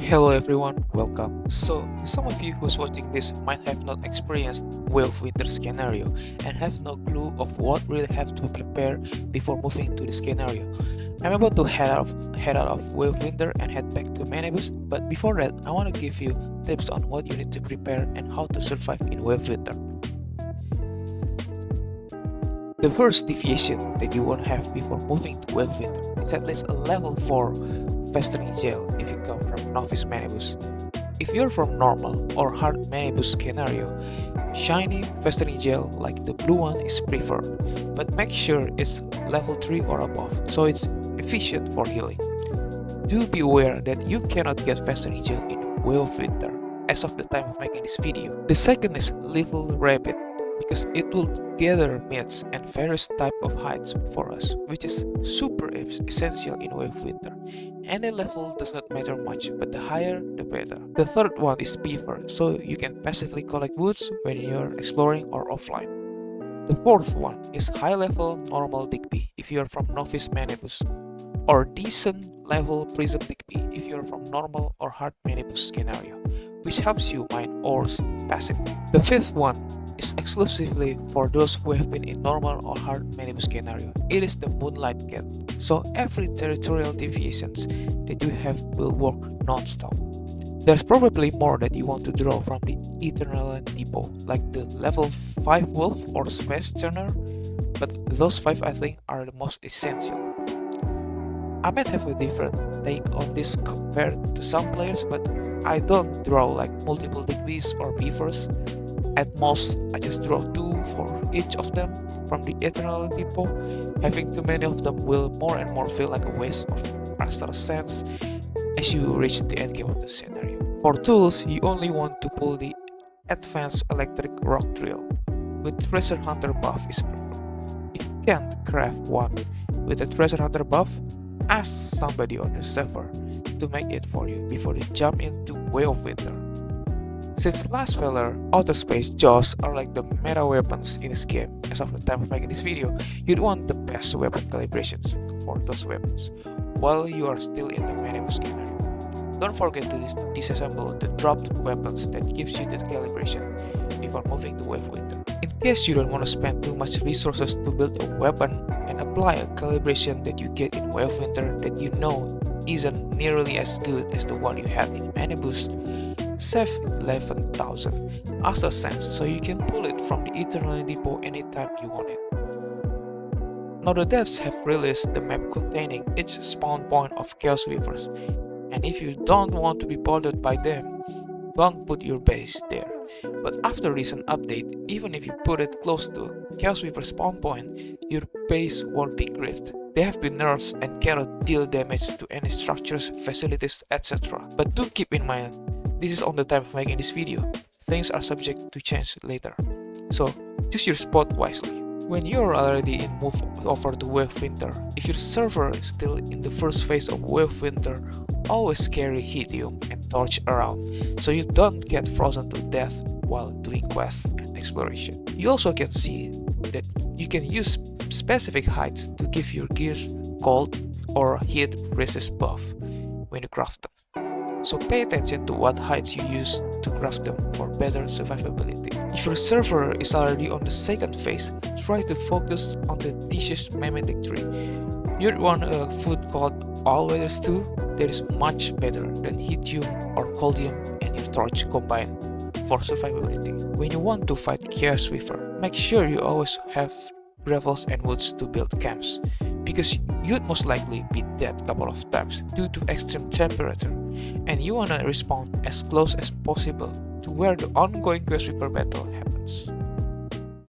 Hello everyone, welcome. So, some of you who's watching this might have not experienced Wave Winter scenario and have no clue of what really have to prepare before moving to the scenario. I'm about to head out of Wave Winter and head back to Manibus, but before that, I want to give you tips on what you need to prepare and how to survive in Wave Winter. The first deviation that you won't have before moving to Wave Winter is at least a level 4 festering gel if you come from Novice Manibus. If you're from normal or hard Manibus scenario, shiny festering gel like the blue one is preferred, but make sure it's level 3 or above so it's efficient for healing. Do be aware that you cannot get festering gel in Wave Winter as of the time of making this video. The second is Little Rabbit, because it will gather meats and various type of hides for us, which is super essential in Wave Winter. Any level does not matter much, but the higher the better. The third one is Beaver, so you can passively collect woods when you're exploring or offline. The fourth one is high level normal Digby if you are from Novice Manibus, or decent level Prism Digby if you are from normal or hard Manibus scenario, which helps you mine ores passively. The fifth one is exclusively for those who have been in normal or hard Manibus scenario. It is the Moonlight Cat, so every territorial deviations that you have will work non-stop. There's probably more that you want to draw from the Eternal Depot, like the level 5 Wolf or Smash Turner, but those 5 I think are the most essential. I might have a different take on this compared to some players, but I don't draw like multiple Digbies or Beavers. At most, I just draw 2 for each of them from the Eternal Depot. Having too many of them will more and more feel like a waste of astral sense as you reach the endgame of the scenario. For tools, you only want to pull the Advanced Electric Rock Drill, with Treasure Hunter buff is preferred. If you can't craft one with a Treasure Hunter buff, ask somebody on your server to make it for you before you jump into Wave of Winter. Since last filler, outer space jaws are like the meta weapons in this game. As of the time of making this video, you'd want the best weapon calibrations for those weapons while you are still in the Manibus scenario. Don't forget to disassemble the dropped weapons that gives you the calibration before moving to Wave Winter. In case you don't want to spend too much resources to build a weapon and apply a calibration that you get in Wave Winter that you know isn't nearly as good as the one you have in Manibus, save 11,000 Astral Sense so you can pull it from the Eternal Depot anytime you want it. Now the devs have released the map containing each spawn point of Chaos Weavers, and if you don't want to be bothered by them, don't put your base there. But after recent update, even if you put it close to a Chaos Weaver spawn point, your base won't be griefed. They have been nerfed and cannot deal damage to any structures, facilities, etc. But do keep in mind, this is on the time of making this video. Things are subject to change later, so choose your spot wisely. When you're already in move over to Wave Winter, if your server is still in the first phase of Wave Winter, always carry Helium and torch around so you don't get frozen to death while doing quests and exploration. You also can see that you can use specific hides to give your gears cold or heat resist buff when you craft them. So pay attention to what hides you use to craft them for better survivability. If your server is already on the second phase, try to focus on the dishes mimetic tree. You'd want a food called All-Weather Stew that is much better than Hitium or Coldium and your torch combined for survivability. When you want to fight Chaos Weaver, make sure you always have gravels and woods to build camps, because you'd most likely be dead a couple of times due to extreme temperature, and you wanna respawn as close as possible to where the ongoing Chaos Weaver battle happens.